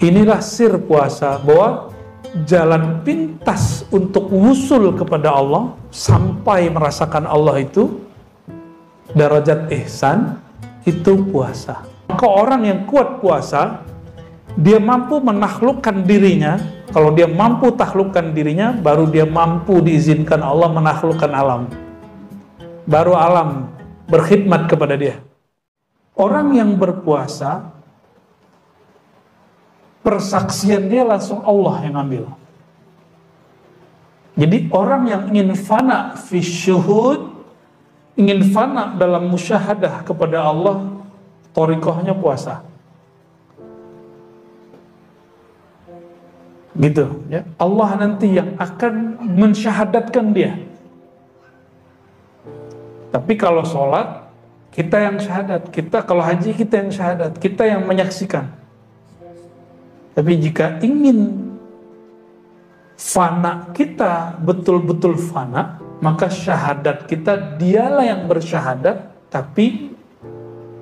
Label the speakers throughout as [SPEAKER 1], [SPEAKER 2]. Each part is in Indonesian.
[SPEAKER 1] Inilah sir puasa, bahwa jalan pintas untuk wusul kepada Allah sampai merasakan Allah itu darajat ihsan, itu puasa. Maka orang yang kuat puasa, dia mampu menaklukkan dirinya. Kalau dia mampu taklukkan dirinya, baru dia mampu diizinkan Allah menaklukkan alam. Baru alam berkhidmat kepada dia. Orang yang berpuasa, persaksian dia langsung Allah yang ambil. Jadi orang yang ingin fana fi syuhud, ingin fana dalam musyahadah kepada Allah, thariqahnya puasa. Gitu ya. Allah nanti yang akan mensyahadatkan dia. Tapi kalau sholat, kita yang syahadat. Kita kalau haji, kita yang syahadat. Kita yang menyaksikan. Tapi jika ingin fana kita betul-betul fana, maka syahadat kita dialah yang bersyahadat, tapi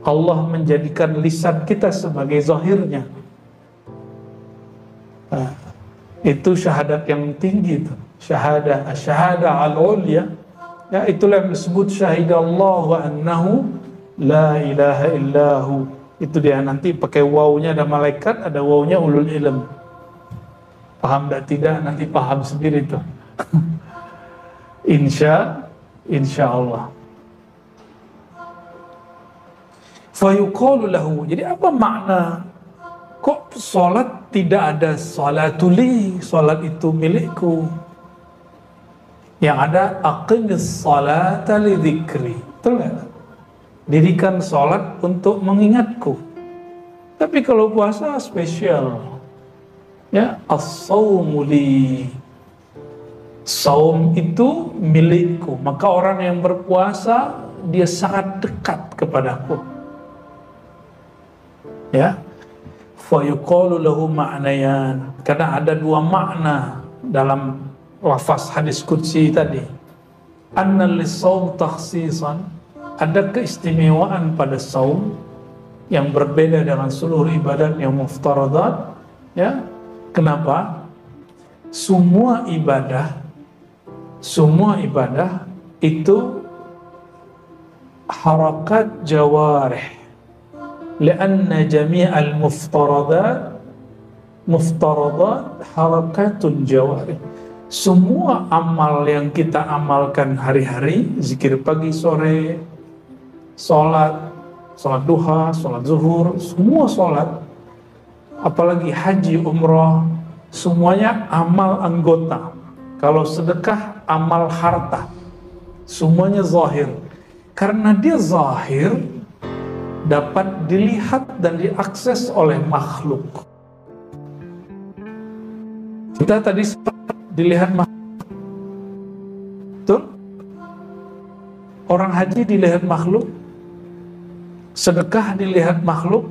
[SPEAKER 1] Allah menjadikan lisan kita sebagai zahirnya. Nah, itu syahadat yang tinggi itu. Syahadah al-ulya. Ya, itulah yang disebut syahidallahu annahu la ilaha illahu. Itu dia nanti pakai wawunya ada malaikat, ada wawunya ulul ilm. Paham tidak? Nanti paham sendiri tuh. Insya Allah. Fayuqalu lahu. Jadi apa makna? Kok salat tidak ada salatuli? Salat itu milikku. Yang ada aqimis salata li dzikri. Betul enggak? Dirikan salat untuk mengingatku. Tapi kalau puasa spesial. Ya, as-saumu li. Saum itu milikku. Maka orang yang berpuasa dia sangat dekat kepadaku. Ya. Fa yuqalu lahu ma'nayan. Karena ada dua makna dalam lafaz hadis qudsi tadi. Anna lis-shaum takhsisan, ada keistimewaan pada saum yang berbeda dengan seluruh ibadat yang muftaradat. Ya, kenapa? Semua ibadah itu harakat jawarih. Lianna jami'al muftaradat harakatun jawarih. Semua amal yang kita amalkan hari-hari, zikir pagi sore, sholat duha, sholat zuhur, semua sholat, apalagi haji, umrah, semuanya amal anggota. Kalau sedekah, amal harta, semuanya zahir. Karena dia zahir, dapat dilihat dan diakses oleh makhluk. Kita tadi dilihat makhluk. Betul? Orang haji dilihat makhluk. Sedekah dilihat makhluk.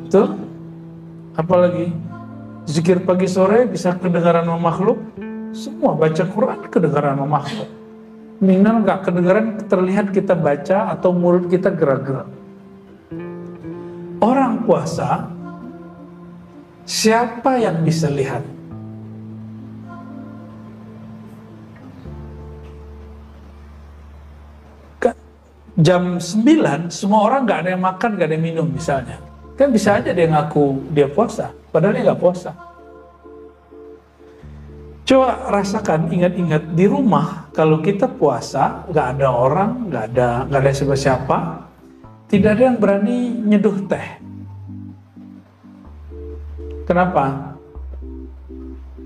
[SPEAKER 1] Betul? Apalagi zikir pagi sore bisa kedengaran sama makhluk. Semua baca Quran kedengaran sama makhluk. Minimal nggak kedengaran terlihat kita baca atau mulut kita gerak-gerak. Orang puasa, siapa yang bisa lihat? Jam 9 semua orang nggak ada yang makan, nggak ada yang minum misalnya, kan bisa aja dia ngaku dia puasa padahal dia nggak puasa. Coba rasakan, ingat-ingat di rumah kalau kita puasa nggak ada orang, nggak ada siapa-siapa, tidak ada yang berani nyeduh teh. Kenapa?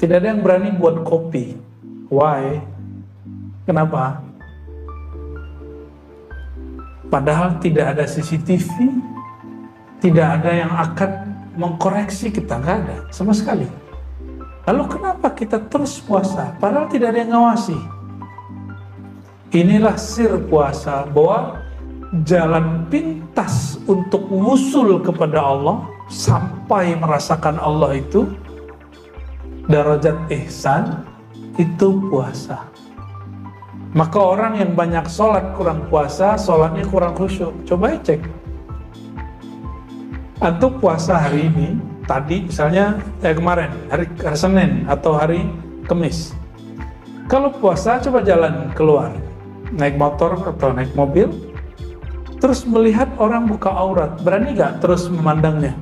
[SPEAKER 1] Tidak ada yang berani buat kopi. Why? Kenapa? Padahal tidak ada CCTV, tidak ada yang akan mengkoreksi kita, nggak ada sama sekali. Lalu kenapa kita terus puasa? Padahal tidak ada yang ngawasi. Inilah sir puasa, bahwa jalan pintas untuk wusul kepada Allah sampai merasakan Allah itu darajat ihsan, itu puasa. Maka orang yang banyak sholat kurang puasa, sholatnya kurang khusyuk. Coba cek. Antum puasa hari ini, tadi misalnya kemarin hari Senin atau hari Kamis. Kalau puasa coba jalan keluar, naik motor atau naik mobil, terus melihat orang buka aurat, berani nggak terus memandangnya?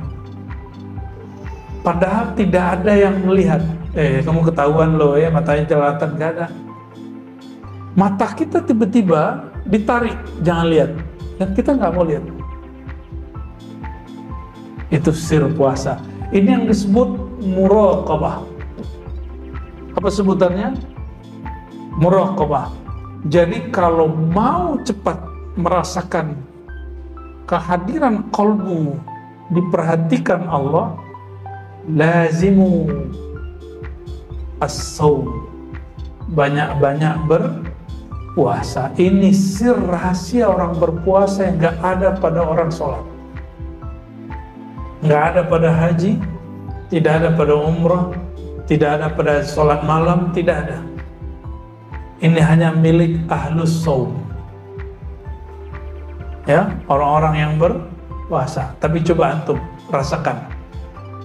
[SPEAKER 1] Padahal tidak ada yang melihat. Kamu ketahuan loh ya, matanya jelalatan, nggak ada. Mata kita tiba-tiba ditarik, jangan lihat, dan kita nggak mau lihat. Itu sir puasa. Ini yang disebut muraqabah. Apa sebutannya? Muraqabah. Jadi kalau mau cepat merasakan kehadiran qalbu, diperhatikan Allah, lazimu as-saum, banyak-banyak berpuasa. Ini sir rahasia orang berpuasa yang gak ada pada orang sholat, gak ada pada haji, tidak ada pada umrah, tidak ada pada sholat malam, tidak ada. Ini hanya milik ahlus saum, ya, orang-orang yang berpuasa. Tapi coba antum rasakan,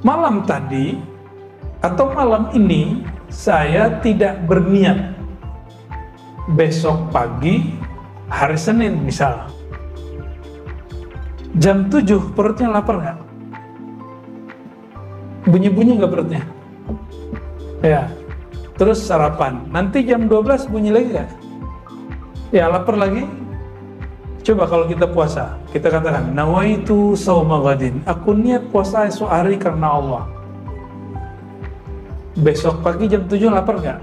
[SPEAKER 1] malam tadi atau malam ini saya tidak berniat besok pagi hari Senin misal jam 7 perutnya lapar nggak? Bunyi-bunyi nggak perutnya? Ya, terus sarapan, nanti jam 12 bunyi lagi nggak? Ya, lapar lagi. Coba kalau kita puasa, kita katakan nawaitu shauma ghadin, aku niat puasa esok hari karena Allah. Besok pagi jam 7 lapar nggak?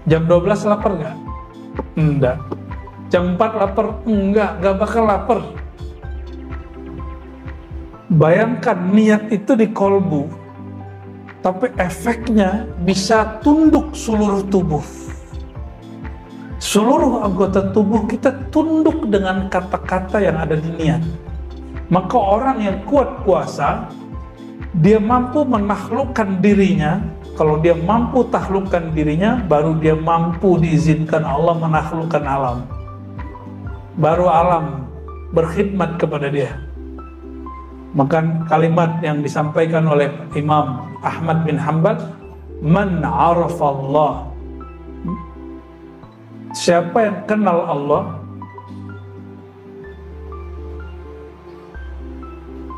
[SPEAKER 1] Jam 12 lapar nggak? Enggak. Jam 4 lapar? Enggak, nggak bakal lapar. Bayangkan niat itu di kolbu, tapi efeknya bisa tunduk seluruh tubuh. Seluruh anggota tubuh kita tunduk dengan kata-kata yang ada di niat. Maka orang yang kuat puasa, dia mampu menaklukkan dirinya. Kalau dia mampu taklukkan dirinya, baru dia mampu diizinkan Allah menaklukkan alam. Baru alam berkhidmat kepada dia. Maka kalimat yang disampaikan oleh Imam Ahmad bin Hanbal, man arafallah, siapa yang kenal Allah,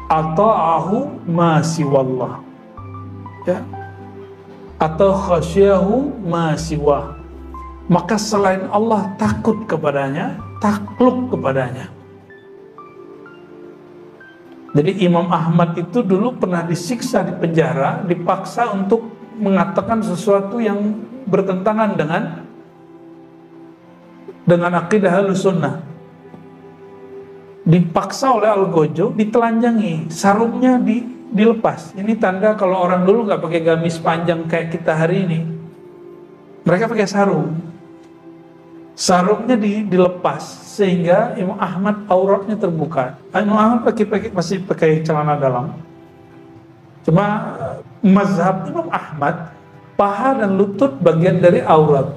[SPEAKER 1] ata'ahu ma siwallah, ya, atau khasyahu ma siwah, maka selain Allah takut kepadanya, takluk kepadanya. Jadi Imam Ahmad itu dulu pernah disiksa di penjara, dipaksa untuk mengatakan sesuatu yang bertentangan dengan akidah Ahlussunnah. Dipaksa oleh Algojo, ditelanjangi, sarungnya dilepas. Ini tanda kalau orang dulu nggak pakai gamis panjang kayak kita hari ini. Mereka pakai sarung. Sarungnya dilepas sehingga Imam Ahmad auratnya terbuka. Imam Ahmad masih pakai celana dalam. Cuma mazhab Imam Ahmad, paha dan lutut bagian dari aurat.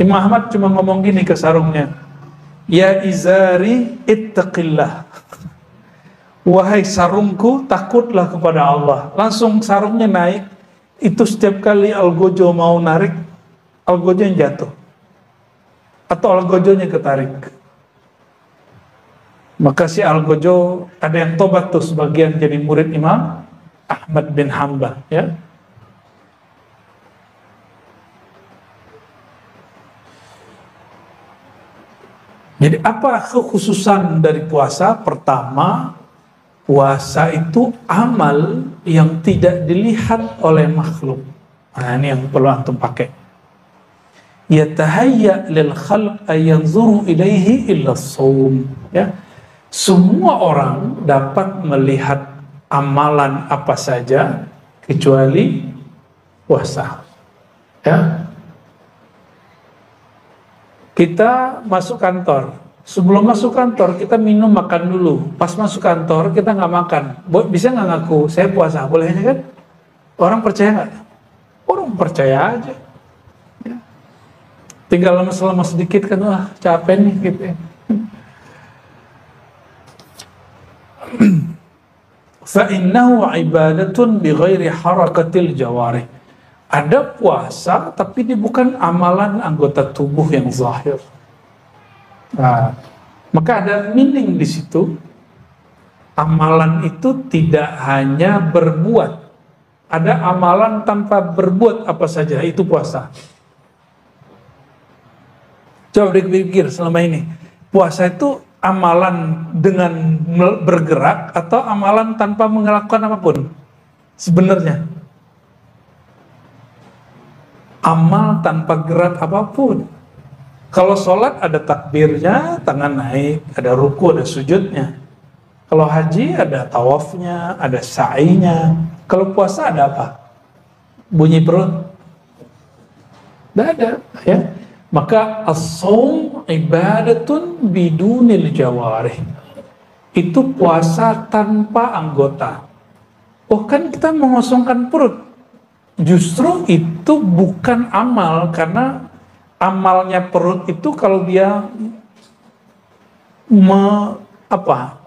[SPEAKER 1] Imam Ahmad cuma ngomong gini ke sarungnya, ya izari ittaqillah, wahai sarungku takutlah kepada Allah. Langsung sarungnya naik. Itu setiap kali Algojo mau narik, Algojo yang jatuh atau Algojonya ketarik. Maka si Algojo ada yang tobat tuh, sebagian jadi murid Imam Ahmad bin Hanbal, ya. Jadi apa kekhususan dari puasa? Pertama, puasa itu amal yang tidak dilihat oleh makhluk. Nah, ini yang perlu antum pakai. Yatahayya lil khalq ayanzuru ilaihi illa shaum, ya. Semua orang dapat melihat amalan apa saja kecuali puasa, ya. Kita masuk kantor, sebelum masuk kantor kita minum makan dulu. Pas masuk kantor kita nggak makan. Bisa nggak ngaku saya puasa? Bolehnya kan? Orang percaya nggak? Orang percaya aja. Ya. Tinggal lemes-lemes sedikit kan, wah capek nih gitu. Ya. fa innahu ibadatun bi ghairi harakatil jawarih. Ada puasa tapi dia bukan amalan anggota tubuh yang zahir. Nah, maka ada meaning di situ. Amalan itu tidak hanya berbuat. Ada amalan tanpa berbuat apa saja, itu puasa. Coba dipikir selama ini, puasa itu amalan dengan bergerak atau amalan tanpa melakukan apapun? Sebenarnya amal tanpa gerak apapun. Kalau sholat ada takbirnya, tangan naik, ada ruku, ada sujudnya. Kalau haji ada tawafnya, ada sa'inya. Kalau puasa ada apa? Bunyi perut? Tidak ada, ya. Maka as-shaum ibadatun bidunil jawarih. Itu puasa tanpa anggota. Oh, kan kita mengosongkan perut. Justru itu bukan amal, karena amalnya perut itu kalau dia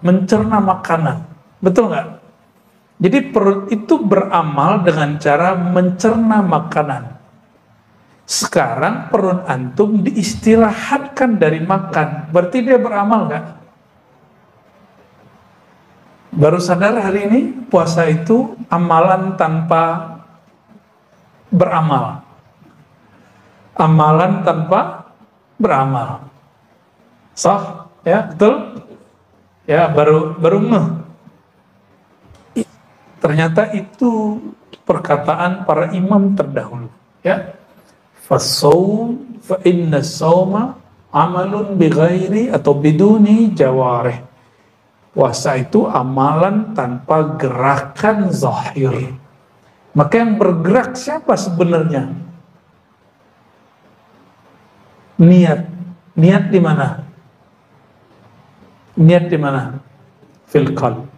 [SPEAKER 1] mencerna makanan. Betul nggak? Jadi perut itu beramal dengan cara mencerna makanan. Sekarang perut antum diistirahatkan dari makan. Berarti dia beramal nggak? Baru sadar hari ini puasa itu amalan tanpa beramal. Amalan tanpa beramal. Sah? Ya, betul? Ya, baru ngeh. Ternyata itu perkataan para imam terdahulu. Ya. Fasawm fa inna sawma amalun bighairi atau biduni jawarih. Puasa itu amalan tanpa gerakan zahir. Maka yang bergerak siapa sebenarnya? Niat. Niat di mana? Niat di mana? Fil qalb.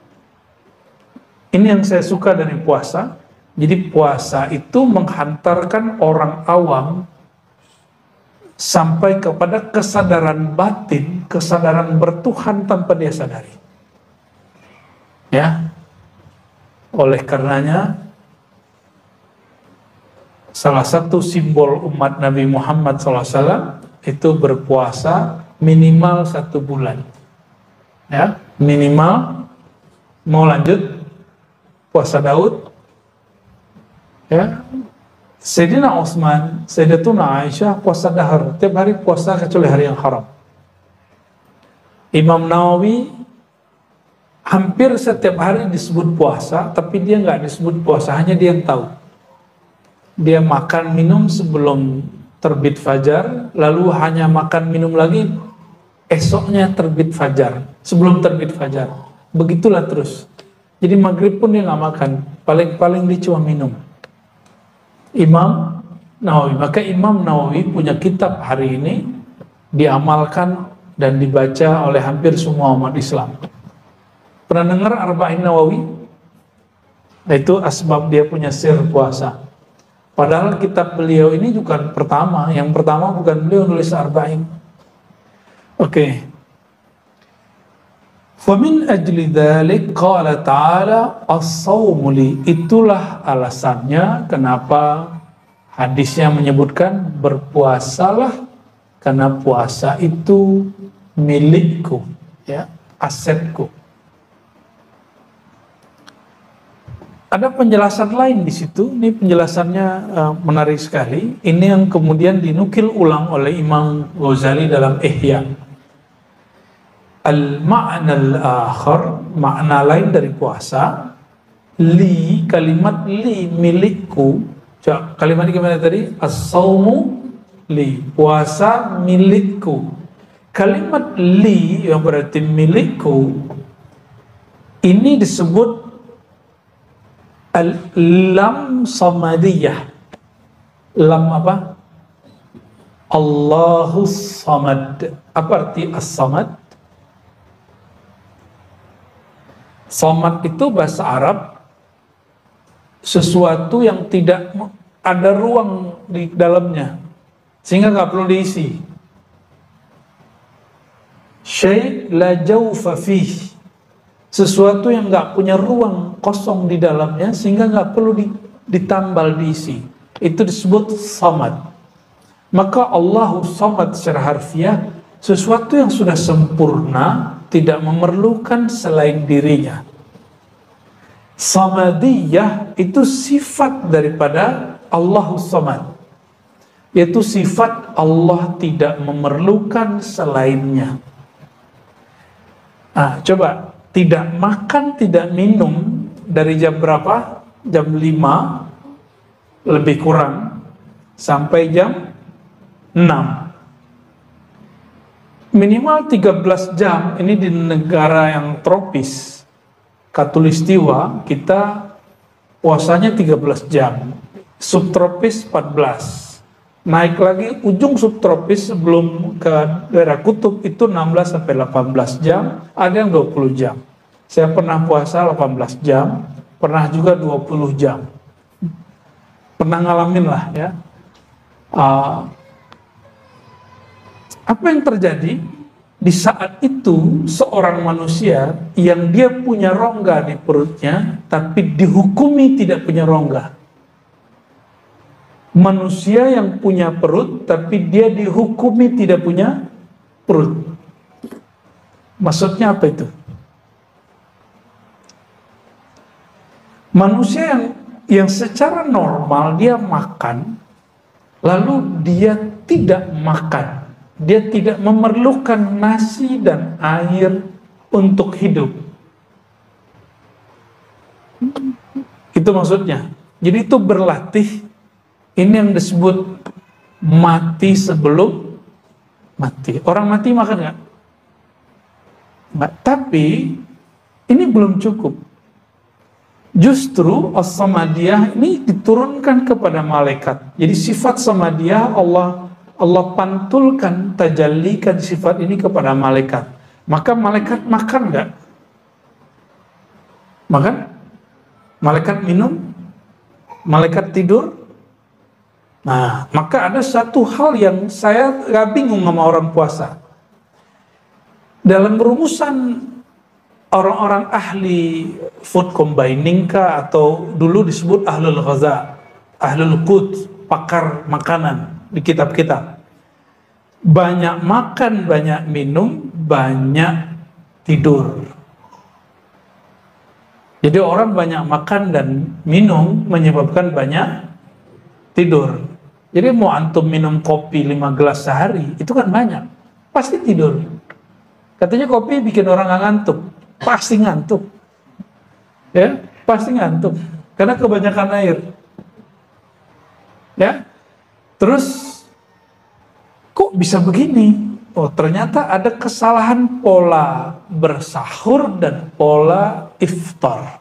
[SPEAKER 1] Ini yang saya suka dari puasa. Jadi puasa itu menghantarkan orang awam sampai kepada kesadaran batin, kesadaran bertuhan tanpa dia sadari. Ya. Oleh karenanya salah satu simbol umat Nabi Muhammad SAW itu berpuasa minimal 1 bulan. Ya, minimal. Mau lanjut puasa Daud? Ya, Sayyidina Utsman, Sayyidatuna Aisyah puasa dahar, tiap hari puasa kecuali hari yang haram. Imam Nawawi hampir setiap hari disebut puasa, tapi dia nggak disebut puasa, hanya dia yang tahu. Dia makan minum sebelum terbit fajar, lalu hanya makan minum lagi esoknya terbit fajar, sebelum terbit fajar. Begitulah terus. Jadi maghrib pun dia nggak makan, paling-paling dia cuma minum. Imam Nawawi, maka Imam Nawawi punya kitab hari ini diamalkan dan dibaca oleh hampir semua umat Islam. Pernah dengar Arba'in Nawawi? Nah, itu asbab dia punya sir puasa. Padahal kitab beliau ini bukan pertama, yang pertama bukan beliau nulis Arba'in. Oke. Famin ajli dzalik qala ta'ala as-shawmu li. Itulah alasannya kenapa hadisnya menyebutkan berpuasalah, karena puasa itu milikku, ya, asetku. Ada penjelasan lain di situ. Ini penjelasannya menarik sekali. Ini yang kemudian dinukil ulang oleh Imam Ghazali dalam Ihya. Al-ma'na al-akhar, makna lain dari puasa, li, kalimat li, milikku. Kalimat ini gimana tadi? As-shawmu li, puasa milikku. Kalimat li yang berarti milikku ini disebut lam samadiyah. Lam apa? Allahus samad. Apa arti as-samad? Samad itu bahasa Arab sesuatu yang tidak ada ruang di dalamnya, sehingga nggak perlu diisi. Syai' la jawfa fih, sesuatu yang nggak punya ruang kosong di dalamnya sehingga nggak perlu ditambal, diisi. Itu disebut samad. Maka Allahu samad secara harfiah sesuatu yang sudah sempurna, tidak memerlukan selain dirinya. Samadiyah itu sifat daripada Allahu samad, yaitu sifat Allah tidak memerlukan selainnya. Nah, coba tidak makan, tidak minum dari jam berapa? Jam 5 lebih kurang sampai jam 6. Minimal 13 jam. Ini di negara yang tropis, Khatulistiwa, kita puasanya 13 jam. Subtropis 14. Naik lagi ujung subtropis sebelum ke daerah kutub itu 16 sampai 18 jam, ada yang 20 jam. Saya pernah puasa 18 jam, pernah juga 20 jam. Pernah ngalamin lah ya. Apa yang terjadi di saat itu seorang manusia yang dia punya rongga di perutnya tapi dihukumi tidak punya rongga. Manusia yang punya perut tapi dia dihukumi tidak punya perut. Maksudnya apa itu? Manusia yang secara normal dia makan, lalu dia tidak makan. Dia tidak memerlukan nasi dan air untuk hidup. Itu maksudnya. Jadi itu berlatih. Ini yang disebut mati sebelum mati. Orang mati makan nggak? Nggak. Tapi ini belum cukup. Justru as-samadiyah ini diturunkan kepada malaikat. Jadi sifat samadiyah Allah pantulkan, tajallikan sifat ini kepada malaikat. Maka malaikat makan nggak? Makan? Malaikat minum? Malaikat tidur? Nah, maka ada satu hal yang saya gak bingung sama orang puasa. Dalam rumusan orang-orang ahli food combining kah, atau dulu disebut ahlul ghaza, ahlul qut, pakar makanan di kitab-kitab. Banyak makan, banyak minum, banyak tidur. Jadi orang banyak makan dan minum menyebabkan banyak tidur. Jadi mau antum minum kopi 5 gelas sehari, itu kan banyak. Pasti tidur. Katanya kopi bikin orang nggak ngantuk. Pasti ngantuk. Ya, pasti ngantuk. Karena kebanyakan air. Ya. Terus, kok bisa begini? Oh, ternyata ada kesalahan pola bersahur dan pola iftar.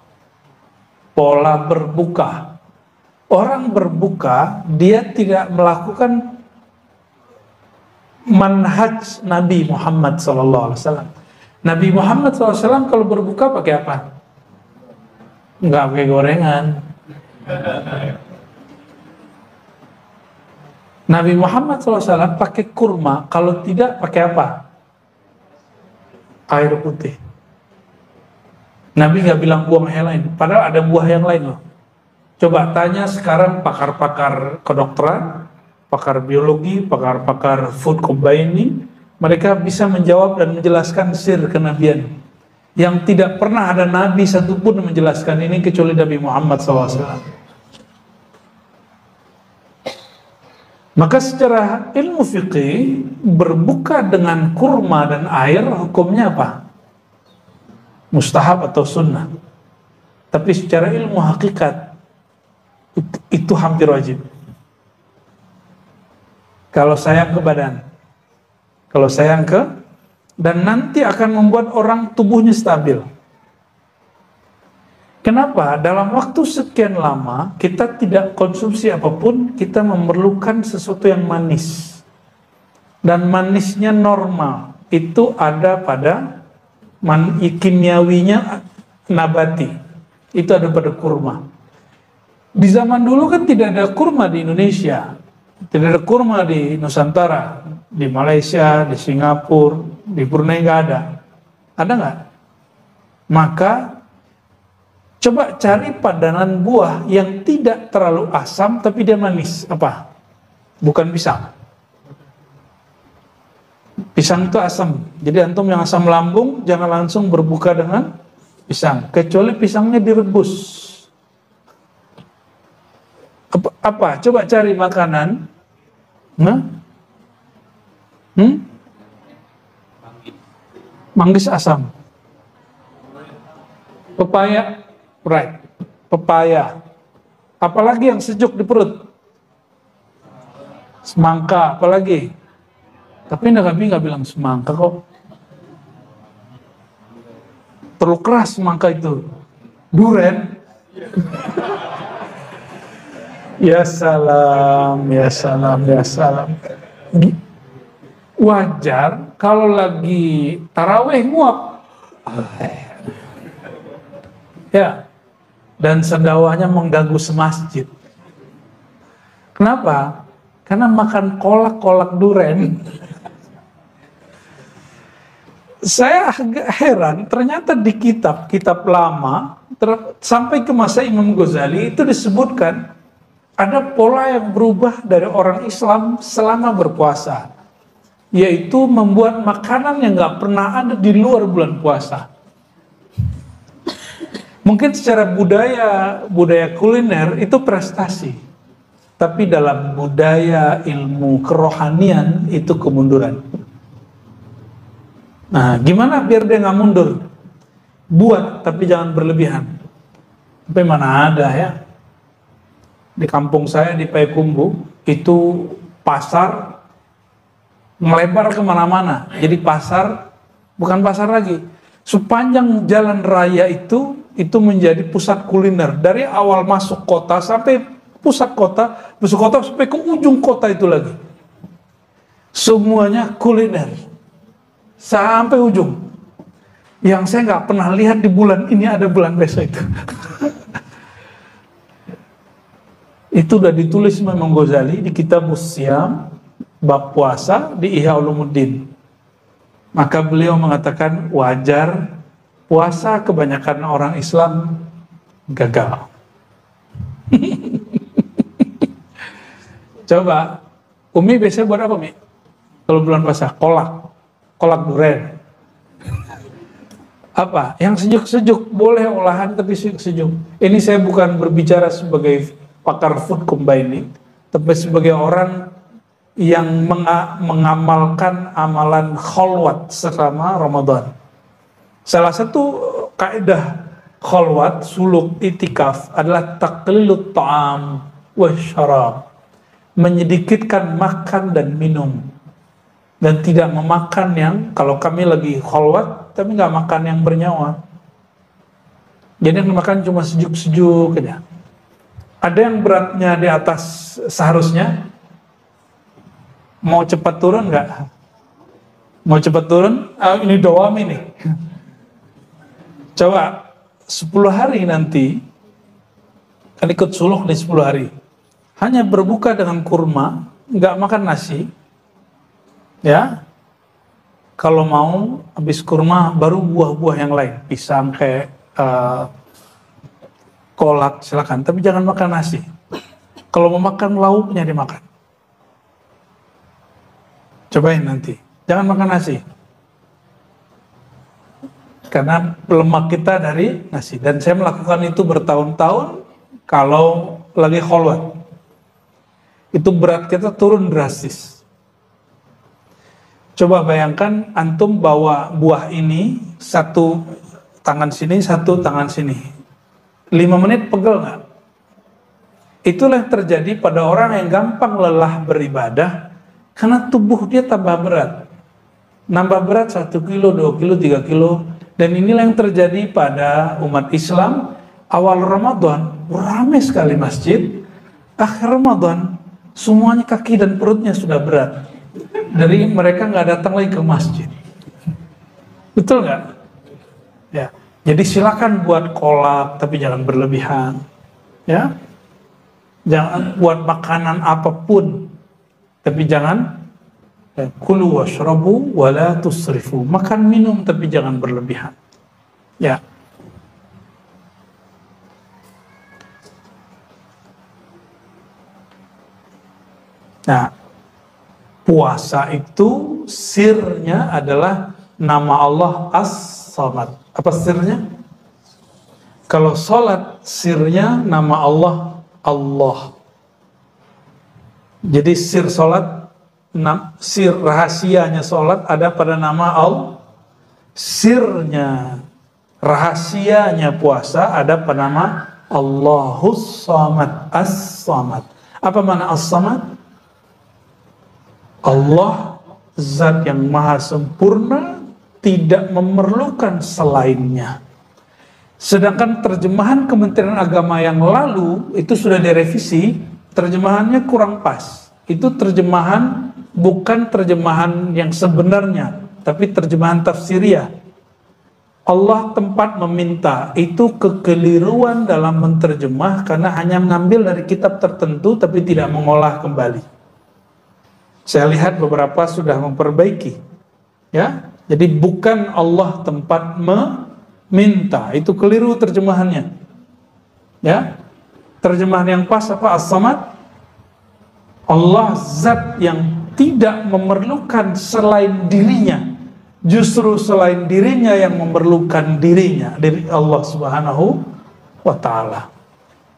[SPEAKER 1] Pola berbuka. Orang berbuka, dia tidak melakukan manhaj Nabi Muhammad SAW. Nabi Muhammad SAW kalau berbuka pakai apa? Nggak pakai gorengan. Nabi Muhammad SAW pakai kurma, kalau tidak pakai apa? Air putih. Nabi nggak bilang buang yang lain, padahal ada buah yang lain loh. Coba tanya sekarang pakar-pakar kedokteran, pakar biologi, pakar-pakar food combining, mereka bisa menjawab dan menjelaskan sir kenabian. Yang tidak pernah ada nabi satupun menjelaskan ini kecuali Nabi Muhammad SAW. Maka secara ilmu fikih, berbuka dengan kurma dan air hukumnya apa? Mustahab atau sunnah. Tapi secara ilmu hakikat, itu hampir wajib. Kalau sayang ke badan, kalau sayang ke, dan nanti akan membuat orang tubuhnya stabil. Kenapa? Dalam waktu sekian lama kita tidak konsumsi apapun, kita memerlukan sesuatu yang manis. Dan manisnya normal, itu ada pada kimiawinya nabati. Itu ada pada kurma. Di zaman dulu kan tidak ada kurma di Indonesia, tidak ada kurma di Nusantara, di Malaysia, di Singapura, di Brunei nggak ada. Ada nggak? Maka coba cari padanan buah yang tidak terlalu asam tapi dia manis. Apa? Bukan pisang. Pisang itu asam. Jadi antum yang asam lambung jangan langsung berbuka dengan pisang, kecuali pisangnya direbus. Apa? Coba cari makanan. Manggis asam. Pepaya, right. Pepaya. Apalagi yang sejuk di perut? Semangka, apalagi? Tapi Nabi nggak bilang semangka kok. Terlalu keras semangka itu. Duren. Ya salam, ya salam, ya salam. Wajar kalau lagi taraweh nguap. Ya, dan sendawanya mengganggu semasjid. Kenapa? Karena makan kolak-kolak duren. Saya agak heran, ternyata di kitab lama, sampai ke masa Imam Ghazali itu disebutkan ada pola yang berubah dari orang Islam selama berpuasa, yaitu membuat makanan yang nggak pernah ada di luar bulan puasa. Mungkin secara budaya kuliner itu prestasi, tapi dalam budaya ilmu kerohanian itu kemunduran. Nah, gimana biar dia nggak mundur? Buat, tapi jangan berlebihan. Tapi mana ada ya? Di kampung saya di Payakumbuh itu pasar melebar kemana-mana. Jadi pasar bukan pasar lagi. Sepanjang jalan raya itu menjadi pusat kuliner. Dari awal masuk kota sampai pusat kota sampai ke ujung kota itu lagi. Semuanya kuliner. Sampai ujung. Yang saya nggak pernah lihat di bulan ini ada bulan besok itu. Itu udah ditulis Imam Ghazali di kitab Siyam bab puasa di Ihya Ulumuddin. Maka beliau mengatakan wajar puasa kebanyakan orang Islam gagal. Coba, Umi biasanya buat apa, Mi? Kalau bulan puasa, kolak duren. Apa? Yang sejuk-sejuk, boleh olahan tapi sejuk-sejuk. Ini saya bukan berbicara sebagai pakar food combining, tapi sebagai orang yang mengamalkan amalan khalwat selama Ramadan. Salah satu kaidah khalwat, suluk itikaf adalah taqlilut ta'am wa syarab. Menyedikitkan makan dan minum. Dan tidak memakan yang, kalau kami lagi khalwat, tapi nggak makan yang bernyawa. Jadi yang makan cuma sejuk-sejuk aja. Ada yang beratnya di atas seharusnya. Mau cepat turun nggak? Mau cepat turun? Ini doam ini. Coba 10 hari nanti, kan ikut suluk di 10 hari. Hanya berbuka dengan kurma, nggak makan nasi. Ya, kalau mau habis kurma baru buah-buah yang lain, pisang kayak kolak silakan, tapi jangan makan nasi. Kalau mau makan lauknya dimakan. Cobain nanti, jangan makan nasi, karena lemak kita dari nasi. Dan saya melakukan itu bertahun-tahun. Kalau lagi khalwat, itu berat kita turun drastis. Coba bayangkan antum bawa buah ini, satu tangan sini, satu tangan sini. 5 menit pegel nggak? Itulah yang terjadi pada orang yang gampang lelah beribadah, karena tubuh dia tambah berat. Nambah berat 1 kilo, 2 kilo, 3 kilo. Dan inilah yang terjadi pada umat Islam. Awal Ramadan, ramai sekali masjid. Akhir Ramadan, semuanya kaki dan perutnya sudah berat. Dari mereka nggak datang lagi ke masjid. Betul nggak? Ya. Jadi silakan buat kolak, tapi jangan berlebihan. Ya. Jangan buat makanan apapun, tapi jangan kulu washrabu wala tusrifu. Makan minum tapi jangan berlebihan. Ya. Nah, puasa itu sirnya adalah nama Allah As-Samad. Apa sirnya? Kalau sholat sirnya nama Allah Allah. Jadi sir sholat, sir rahasianya sholat ada pada nama Allah. Sirnya, rahasianya puasa ada pada nama Allahus Samad, As-Samad. Apa makna As-Samad? Allah zat yang maha sempurna, tidak memerlukan selainnya. Sedangkan terjemahan Kementerian Agama yang lalu itu sudah direvisi, terjemahannya kurang pas. Itu terjemahan bukan terjemahan yang sebenarnya, tapi terjemahan tafsiriyah. Allah tempat meminta, itu kekeliruan dalam menterjemah karena hanya mengambil dari kitab tertentu tapi tidak mengolah kembali. Saya lihat beberapa sudah memperbaiki, ya. Jadi bukan Allah tempat meminta, itu keliru terjemahannya, ya. Terjemahan yang pas apa? As-Samad, Allah zat yang tidak memerlukan selain dirinya, justru selain dirinya yang memerlukan dirinya, dari Allah Subhanahu wa Ta'ala.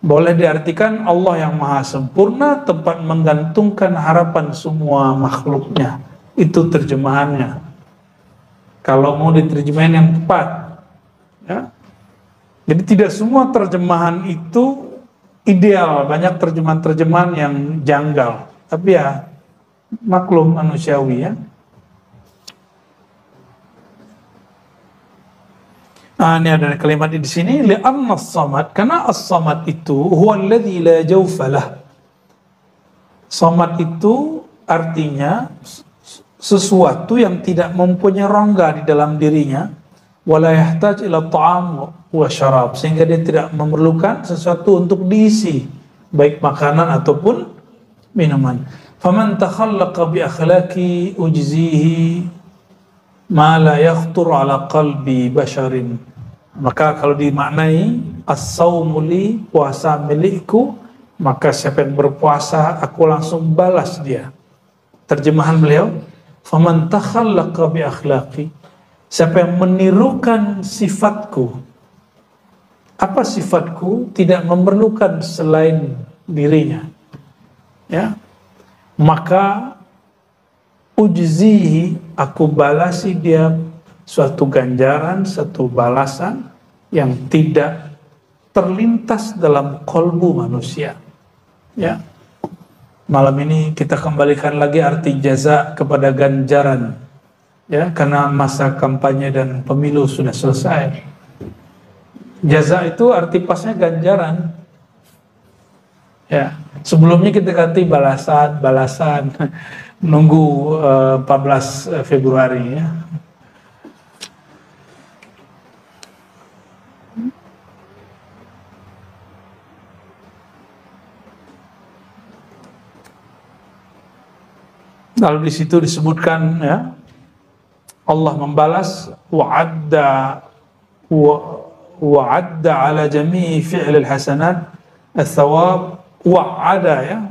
[SPEAKER 1] Boleh diartikan Allah yang maha sempurna, tempat menggantungkan harapan semua makhluknya. Itu terjemahannya. Kalau mau diterjemahin yang tepat, ya. Jadi tidak semua terjemahan itu ideal. Banyak terjemahan-terjemahan yang janggal. Tapi ya maklum manusiawi, ya. Ini ada kalimat di sini, li'anna as-samad, karena as-samad itu huwa alladzi la jawfa lah. Samad itu artinya sesuatu yang tidak mempunyai rongga di dalam dirinya, wala yahtaj ila ta'am wa syarab, sehingga dia tidak memerlukan sesuatu untuk diisi, baik makanan ataupun minuman. Faman takhallaqa bi akhlaqi ujzihi ma la yakhtur ala qalbi basharin. Maka kalau dimaknai as-saumu li, puasa milikku, maka siapa yang berpuasa aku langsung balas dia. Terjemahan beliau, faman takhallaqa bi akhlaqi, siapa yang menirukan sifatku. Apa sifatku? Tidak memerlukan selain dirinya, ya. Maka ujzihi, aku balasi dia suatu ganjaran, satu balasan yang tidak terlintas dalam kolbu manusia, ya. Malam ini kita kembalikan lagi arti jaza kepada ganjaran, ya, karena masa kampanye dan pemilu sudah selesai. Jaza itu arti pasnya ganjaran, ya. Sebelumnya kita ganti balasan nunggu 14 Februari, ya. Lalu di situ disebutkan, ya, Allah membalas wa'adda ala jami'i fi'lil hasanat ats-tsawab wa'ada, ya.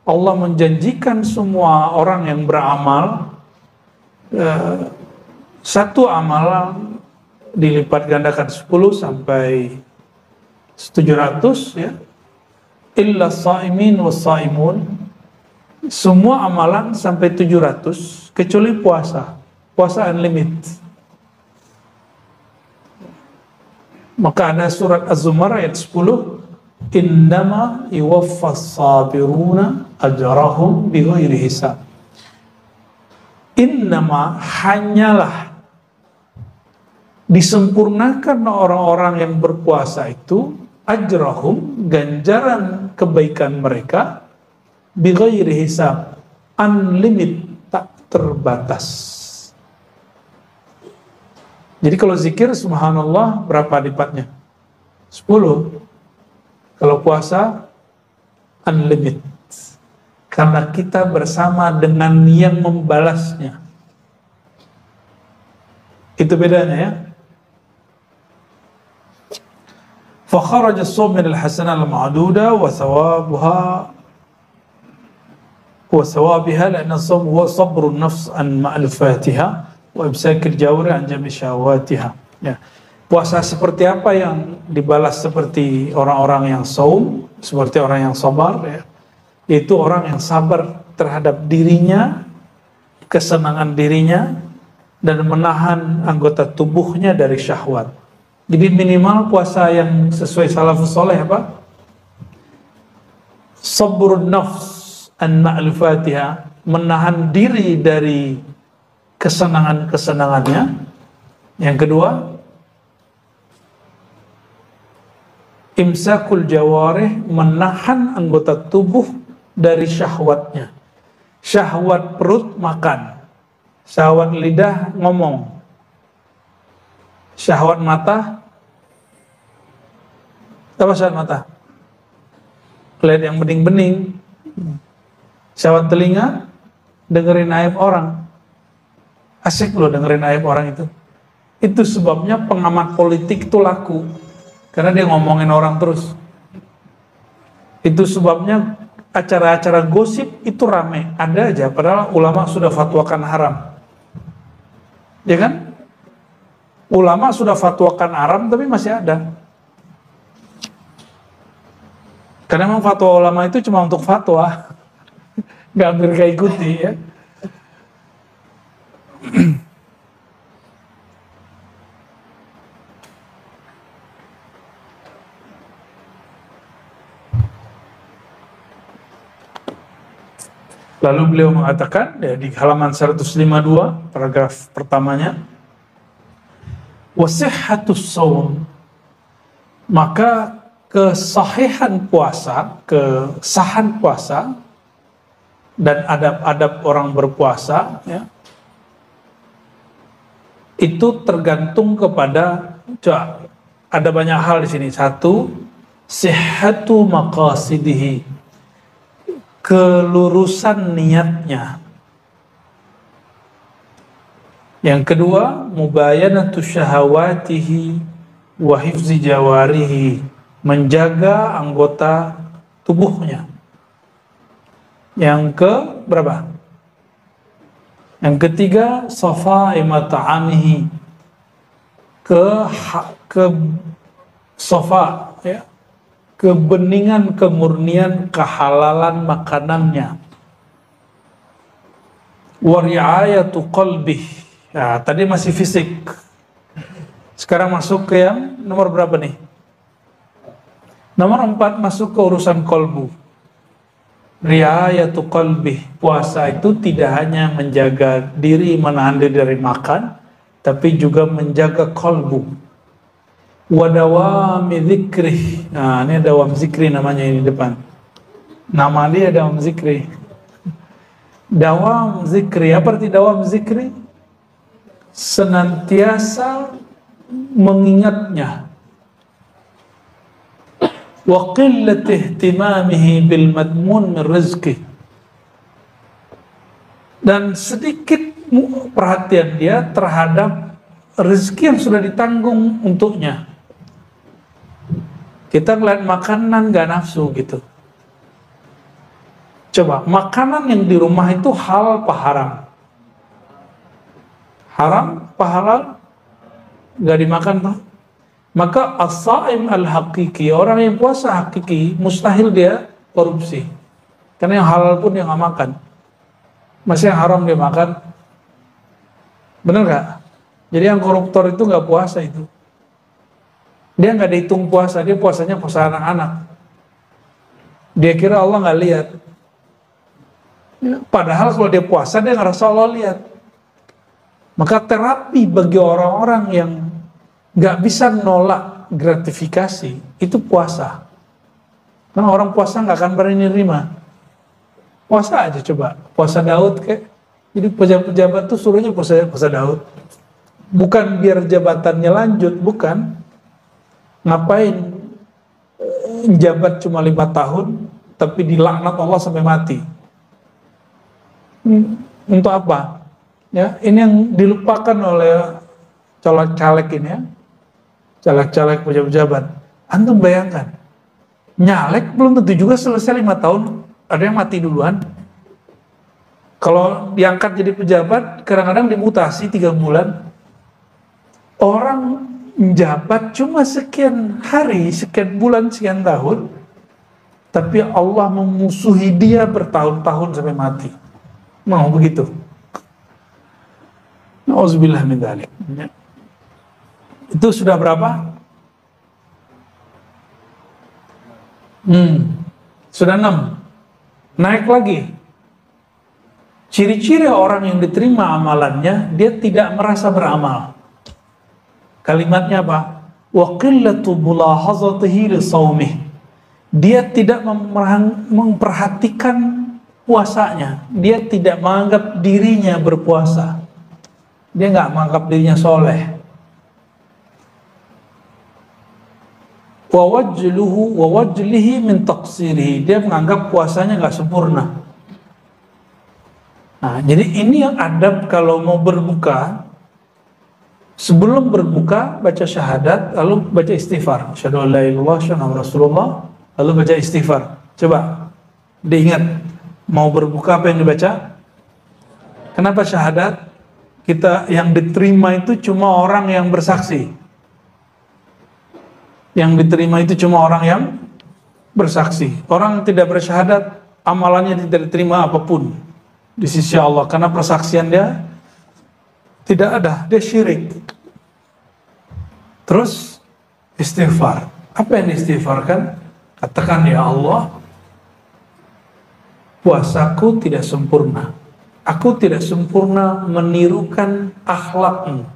[SPEAKER 1] Allah menjanjikan semua orang yang beramal satu amalan dilipat gandakan 10 sampai 700, ya. Illa sha'imin was sha'imun, semua amalan sampai 700 kecuali puasa. Puasa unlimited. Maka ada surat Az-Zumar ayat 10, innama yuwaffas sabiruna ajrahum bighairi hisab. Innama, hanyalah disempurnakan orang-orang yang berpuasa itu ajrahum, ganjaran kebaikan mereka, bighairi hisab, unlimited, tak terbatas. Jadi kalau zikir subhanallah berapa lipatnya? 10. Kalau puasa unlimited, karena kita bersama dengan yang membalasnya. Itu bedanya, ya. Fa kharaja as-sawm min al-hasanah al-ma'duda wa thawabuha wa thawabiha la'anna as-sawm huwa sabrun nafs an ma'lufatiha wa imsakil jawri an jami syahwatiha. Ya. Puasa seperti apa yang dibalas seperti orang-orang yang saum, seperti orang yang sabar, ya. Yaitu orang yang sabar terhadap dirinya, kesenangan dirinya, dan menahan anggota tubuhnya dari syahwat. Jadi minimal puasa yang sesuai salafus soleh apa? Sabrun nafs an ma'lufatiha, menahan diri dari kesenangan-kesenangannya. Yang kedua, imsakul jawarih, menahan anggota tubuh dari syahwatnya. Syahwat perut makan, syahwat lidah ngomong, syahwat mata apa? Syahwat mata lihat yang bening-bening, syahwat telinga dengerin aib orang. Asik loh dengerin aib orang itu. Itu sebabnya pengamat politik itu laku, karena dia ngomongin orang terus. Itu sebabnya acara-acara gosip itu rame, ada aja, padahal ulama sudah fatwakan haram. Ya kan? Ulama sudah fatwakan haram, tapi masih ada. Karena memang fatwa ulama itu cuma untuk fatwa, nggak mereka ikuti, ya. Lalu beliau mengatakan, ya, di halaman 152, paragraf pertamanya, wasihhatus shaum, maka kesahihan puasa, kesahan puasa, dan adab-adab orang berpuasa, ya, itu tergantung kepada, ada banyak hal di sini. Satu, sihhatu maqasidihi, kelurusan niatnya. Yang kedua, mubayanatu syahawatihi wa hifzi jawarihi, menjaga anggota tubuhnya. Yang ke berapa? Yang ketiga, safa'i ta'amihi, ke safa, ya, kebeningan, kemurnian, kehalalan makanannya. Wa ri'ayatu qalbih. Ya, tadi masih fisik. Sekarang masuk ke yang nomor berapa nih? Nomor 4, masuk ke urusan kolbu. Ri'ayatu qalbih. Puasa itu tidak hanya menjaga diri, menahan diri dari makan, tapi juga menjaga kolbu. Wadawami zikrih. Nah, ini dawam zikri namanya, ini depan. Nama dia dawam zikri. Dawam zikri. Apa arti dawam zikri? Senantiasa mengingatnya. Wa qillat ihtimamihi bil madmun min rizqi. Dan sedikit perhatian dia terhadap rezeki yang sudah ditanggung untuknya. Kita ngeliat makanan gak nafsu gitu. Coba, makanan yang di rumah itu halal apa haram? Haram apa halal? Gak dimakan tuh. Maka as-saim al-haqiqi, orang yang puasa hakiki, mustahil dia korupsi. Karena yang halal pun dia gak makan. Masih yang haram dia makan. Bener gak? Jadi yang koruptor itu gak puasa itu. Dia nggak dihitung puasa, dia puasanya puasa anak-anak. Dia kira Allah nggak lihat. Padahal kalau dia puasa, dia ngerasa Allah lihat. Maka terapi bagi orang-orang yang nggak bisa nolak gratifikasi, itu puasa. Karena orang puasa nggak akan berani nerima. Puasa aja coba, puasa Daud kayak. Jadi pejabat-pejabat tuh suruhnya puasa Daud. Bukan biar jabatannya lanjut, bukan. Ngapain jabat cuma 5 tahun tapi dilaknat Allah sampai mati? Untuk apa? Ya, ini yang dilupakan oleh caleg-caleg ini, ya. Caleg-caleg pejabat-pejabat. Antum bayangkan, nyalek belum tentu juga selesai 5 tahun, ada yang mati duluan. Kalau diangkat jadi pejabat, kadang-kadang dimutasi 3 bulan. Orang menjabat cuma sekian hari, sekian bulan, sekian tahun, tapi Allah memusuhi dia bertahun-tahun sampai mati. Mau begitu? Nauzubillah min dzalik. Itu sudah berapa? Sudah 6. Naik lagi. Ciri-ciri orang yang diterima amalannya, dia tidak merasa beramal. Kalimatnya apa? Wa qillatu mulahazatihi li shaumih. Dia tidak memperhatikan puasanya. Dia tidak menganggap dirinya berpuasa. Dia nggak menganggap dirinya soleh. Wa wajlihi min taqsirihi. Dia menganggap puasanya nggak sempurna. Nah, jadi ini yang adab kalau mau berbuka. Sebelum berbuka baca syahadat, lalu baca istighfar. Asyhadu an la ilaha illallah, asyhadu anna Rasulullah, lalu baca istighfar. Coba diingat, mau berbuka apa yang dibaca? Kenapa syahadat? Kita yang diterima itu cuma orang yang bersaksi. Yang diterima itu cuma orang yang bersaksi. Orang yang tidak bersyahadat, amalannya tidak diterima apapun di sisi Allah, karena persaksian dia tidak ada, dia syirik. Terus istighfar. Apa yang diistighfarkan? Katakan, ya Allah, puasaku tidak sempurna. Aku tidak sempurna menirukan akhlakmu.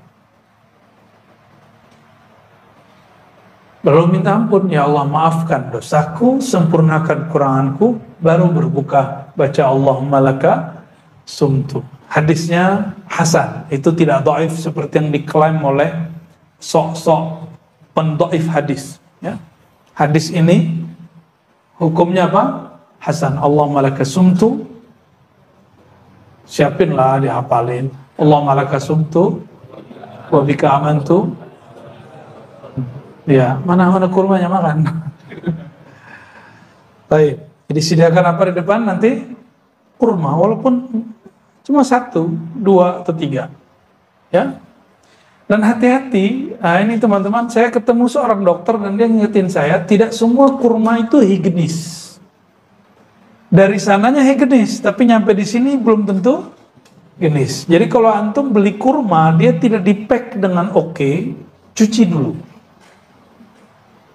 [SPEAKER 1] Lalu minta ampun, ya Allah, maafkan dosaku, sempurnakan kekuranganku, baru berbuka, baca Allahumma laka sumtu. Hadisnya hasan, itu tidak dhaif seperti yang diklaim oleh sok-sok pendhaif hadis. Ya. Hadis ini hukumnya apa? Hasan. Allahumma laka sumtu. Siapinlah, dihafalin. Allahumma laka sumtu wa bika amantu. Ya, mana kurmanya makan. Baik, jadi sediakan apa di depan nanti? Kurma, walaupun cuma 1, 2, atau 3. Ya. Dan hati-hati, nah ini teman-teman, saya ketemu seorang dokter dan dia ngingetin saya, tidak semua kurma itu higienis. Dari sananya higienis, tapi nyampe di sini belum tentu higienis. Jadi kalau antum beli kurma, dia tidak di-pack dengan oke, cuci dulu.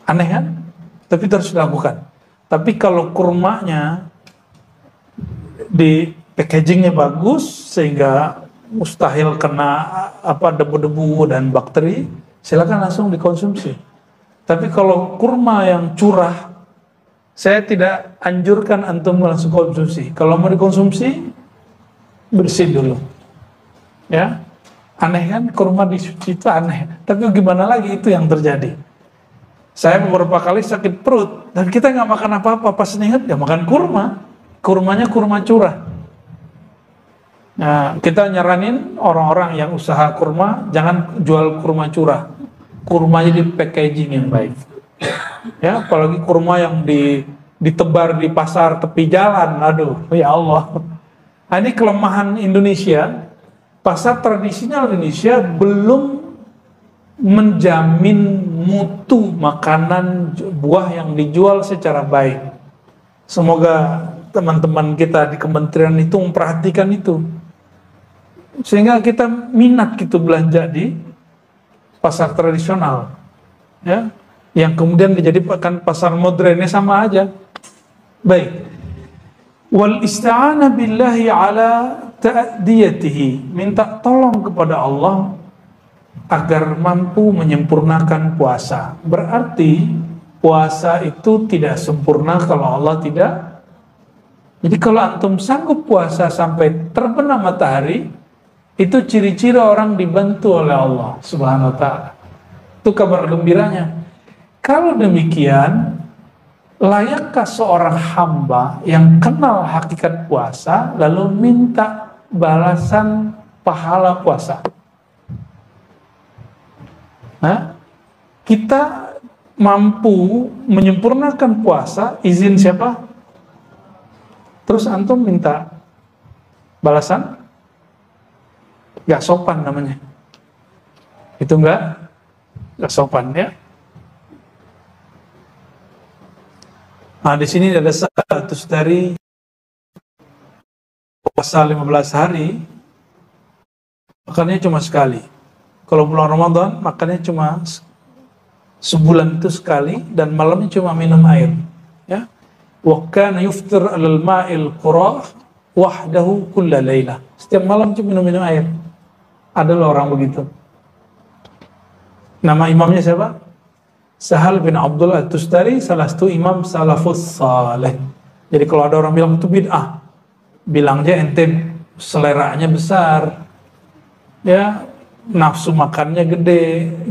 [SPEAKER 1] Aneh kan? Tapi itu harus dilakukan. Tapi kalau kurmanya di packagingnya bagus sehingga mustahil kena debu-debu dan bakteri, silakan langsung dikonsumsi. Tapi kalau kurma yang curah, saya tidak anjurkan antum langsung konsumsi. Kalau mau dikonsumsi, bersih dulu. Ya, aneh kan, kurma dicuci itu aneh. Tapi gimana lagi, itu yang terjadi. Saya beberapa kali sakit perut dan kita nggak makan apa-apa, pas ingat ya makan kurma. Kurmanya kurma curah. Nah, kita nyaranin orang-orang yang usaha kurma jangan jual kurma curah. Kurmanya di packaging yang baik. Ya, apalagi kurma yang ditebar di pasar tepi jalan. Aduh, ya Allah. Nah, ini kelemahan Indonesia. Pasar tradisional Indonesia belum menjamin mutu makanan buah yang dijual secara baik. Semoga teman-teman kita di kementerian itu memperhatikan itu, sehingga kita minat gitu belanja di pasar tradisional, ya, yang kemudian dijadikan pasar modernnya sama aja. Baik. Wal isti'anah billahi ala ta'diyatihi, minta tolong kepada Allah agar mampu menyempurnakan puasa. Berarti puasa itu tidak sempurna kalau Allah tidak. Jadi kalau antum sanggup puasa sampai terbenam matahari, itu ciri-ciri orang dibantu oleh Allah Subhanahu wa ta'ala. Itu kabar gembiranya. Kalau demikian, layakkah seorang hamba yang kenal hakikat puasa lalu minta balasan pahala puasa? Nah, kita mampu menyempurnakan puasa, izin siapa? Terus antum minta balasan gak sopan namanya. Itu gak sopan ya. Nah, di sini ada status dari puasa 15 hari, makannya cuma sekali. Kalau bulan Ramadan, makannya cuma sebulan itu sekali, dan malamnya cuma minum air. Ya, wa kana yuftir 'alal ma'il qura wahdahu kulla lailah. Setiap malam cuma minum air. Ada loh orang begitu. Nama imamnya siapa? Sahal bin Abdul At-Tustari, salah satu imam salafus saleh. Jadi kalau ada orang bilang itu bid'ah, bilang aja ente seleranya besar, ya nafsu makannya gede,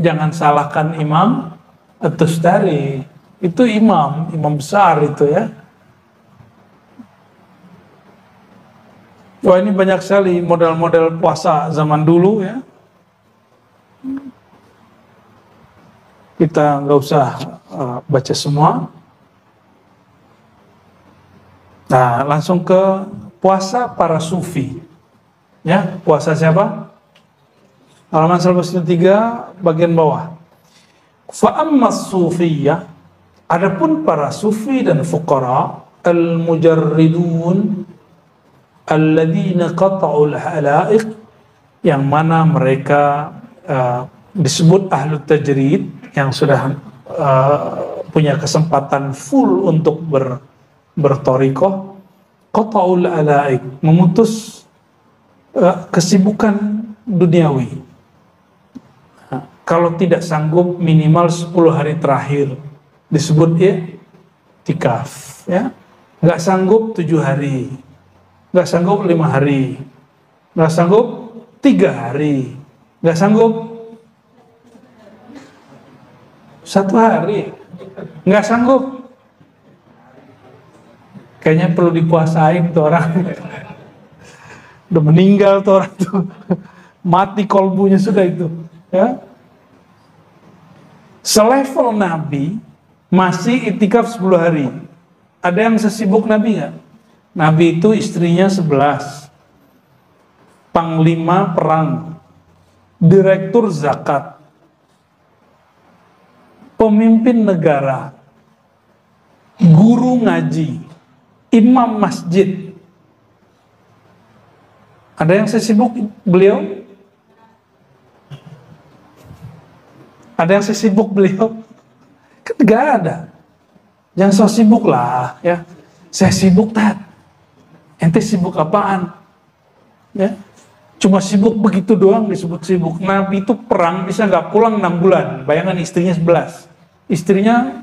[SPEAKER 1] jangan salahkan Imam At-Tustari. Itu imam besar itu ya. Wah, ini banyak sekali model-model puasa zaman dulu ya. Kita nggak usah baca semua. Nah, langsung ke puasa para sufi. Ya, puasa siapa? Halaman 103 bagian bawah. Fa ammas sufiyah, adapun para sufi dan fuqara al-mujarridun alladzina qata'ul halaiq, yang mana mereka disebut ahlu tajrid, yang sudah punya kesempatan full untuk bertorikoh. Qata'ul alaik, memutus kesibukan duniawi. Kalau tidak sanggup minimal 10 hari terakhir disebut i'tikaf ya. Nggak sanggup 7 hari, nggak sanggup 5 hari, nggak sanggup 3 hari, nggak sanggup 1 hari, nggak sanggup. Kayaknya perlu dipuasain tuh orang. Udah meninggal tuh orang tuh. Mati kolbunya sudah itu. Ya. Selevel Nabi masih iktikaf 10 hari. Ada yang sesibuk Nabi nggak? Nabi itu istrinya 11. Panglima perang. Direktur zakat. Pemimpin negara. Guru ngaji. Imam masjid. Ada yang sesibuk beliau? Ada yang sesibuk beliau? Kan gak ada. Jangan so sibuk lah ya. Saya sibuk tat. Ente sibuk apaan? Ya. Cuma sibuk begitu doang disebut sibuk. Nabi itu perang bisa gak pulang 6 bulan. Bayangan istrinya 11. Istrinya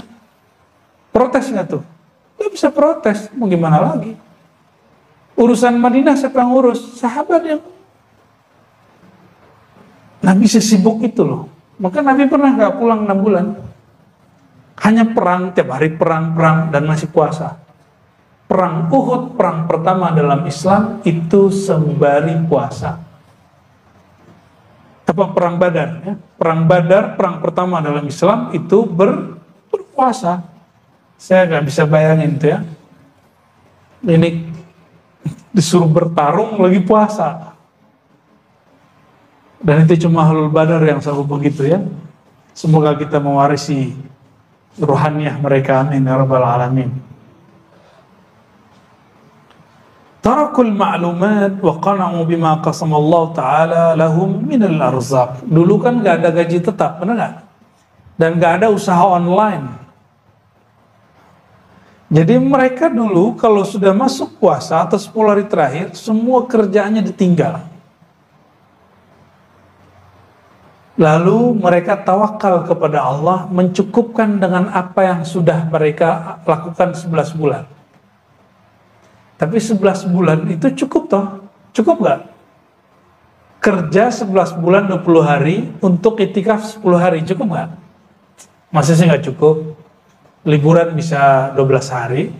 [SPEAKER 1] protes gak tuh? Gak bisa protes. Mau gimana lagi? Urusan Madinah siapa yang urus? Sahabat yang. Nabi sesibuk itu loh. Maka Nabi pernah gak pulang 6 bulan. Hanya perang, tiap hari perang dan masih puasa. Perang Uhud, perang pertama dalam Islam itu sembari puasa. Apa perang Badar? Ya? Perang Badar, perang pertama dalam Islam itu berpuasa. Saya gak bisa bayangin itu ya. Ini disuruh bertarung lagi puasa. Dan itu cuma ahlul badar yang sanggup begitu ya. Semoga kita mewarisi ruhaniyah mereka, amin ya rabbal alamin. Tarakul ma'lumat wa qana'u bima qasamallahu ta'ala lahum minal arzaq. Dulu kan gak ada gaji tetap, benar gak? Dan gak ada usaha online. Jadi mereka dulu kalau sudah masuk puasa atau 10 hari terakhir, semua kerjaannya ditinggal. Lalu mereka tawakal kepada Allah, mencukupkan dengan apa yang sudah mereka lakukan 11 bulan. Tapi 11 bulan itu cukup toh? Cukup gak? Kerja 11 bulan 20 hari untuk iktikaf 10 hari, cukup gak? Masa sih gak cukup? Liburan bisa 12 hari.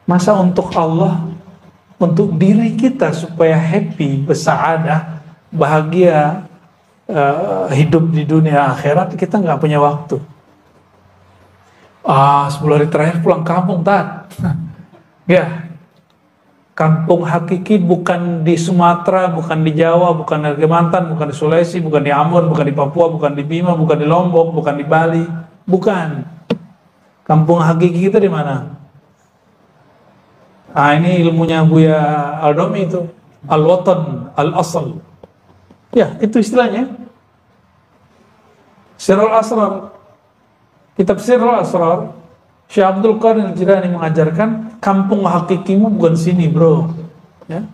[SPEAKER 1] Masa untuk Allah, untuk diri kita supaya happy, bersaadah, bahagia, hidup di dunia akhirat, kita nggak punya waktu. 10 hari terakhir pulang kampung tat. Ya, Kampung hakiki bukan di Sumatera, bukan di Jawa, bukan di Kalimantan, bukan di Sulawesi, bukan di Ambon, bukan di Papua, bukan di Bima, bukan di Lombok, bukan di Bali. Bukan. Kampung hakiki kita di mana? Ah, ini ilmunya Buya Aldomi itu. Al-Watan, Al-Asal. Ya, itu istilahnya. Sirul Asrar. Kitab Sirul Asrar, Syekh Abdul Qadir Jilani mengajarkan kampung hakikimu bukan sini, bro. Ya.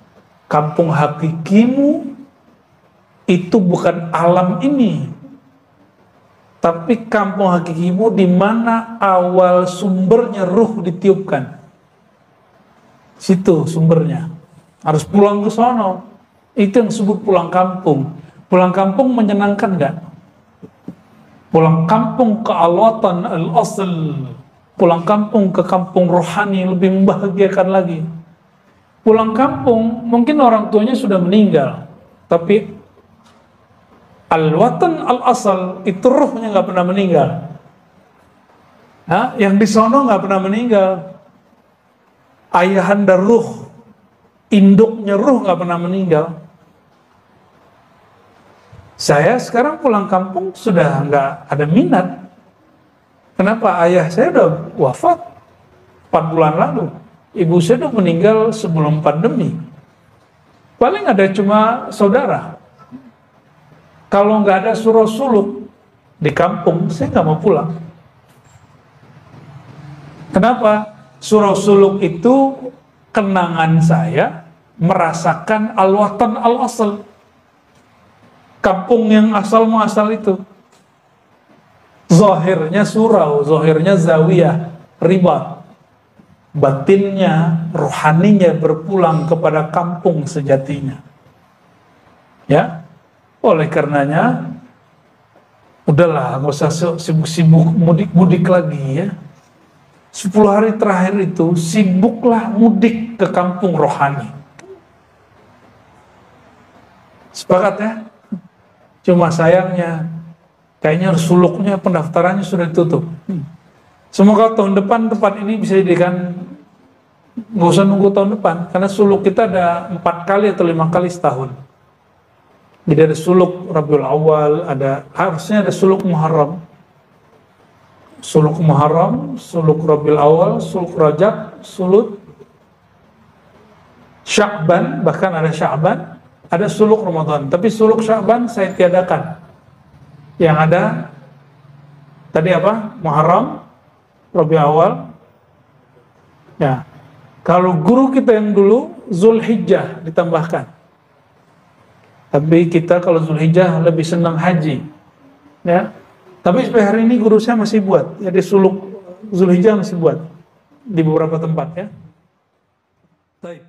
[SPEAKER 1] Kampung hakikimu itu bukan alam ini, tapi kampung hakikimu di mana awal sumbernya ruh ditiupkan. Situ sumbernya. Harus pulang ke sono. Itu yang disebut pulang kampung. Pulang kampung menyenangkan nggak? Pulang kampung ke Al-Watan Al-Asl. Pulang kampung ke kampung rohani lebih membahagiakan lagi. Pulang kampung, mungkin orang tuanya sudah meninggal, tapi Al-Watan Al-Asal itu ruhnya nggak pernah meninggal. Nah, yang di sono nggak pernah meninggal. Ayahanda ruh, induknya ruh nggak pernah meninggal. Saya sekarang pulang kampung sudah nggak ada minat. Kenapa? Ayah saya udah wafat 4 bulan lalu. Ibu saya udah meninggal sebelum pandemi. Paling ada cuma saudara. Kalau nggak ada surau suluk di kampung, saya nggak mau pulang. Kenapa? Surau suluk itu kenangan saya merasakan Al-Watan Al-Asal. Kampung yang asal muasal itu. Zahirnya surau, zahirnya zawiyah, ribat. Batinnya, rohaninya berpulang kepada kampung sejatinya. Ya, oleh karenanya, udahlah, nggak usah sibuk-sibuk mudik-mudik lagi ya. 10 hari terakhir itu sibuklah mudik ke kampung rohani. Sepakat ya? Cuma sayangnya kayaknya suluknya pendaftarannya sudah ditutup. Semoga tahun depan tempat ini bisa dijadikan, nggak usah nunggu tahun depan, karena suluk kita ada 4 kali atau 5 kali setahun. Jadi ada suluk Rabiul Awal, harusnya ada suluk Muharram. Suluk Muharram, suluk Rabiul Awal, suluk Rajab, suluk Sya'ban, bahkan ada Sya'ban, ada suluk Ramadan. Tapi suluk Sya'ban saya tiadakan. Yang ada tadi apa? Muharram, Rabiul Awal. Ya. Kalau guru kita yang dulu Zulhijjah ditambahkan. Tapi kita kalau Zulhijjah lebih senang haji. Ya. Tapi sampai hari ini guru saya masih buat. Jadi suluk Zulhijjah masih buat di beberapa tempat ya. Baik.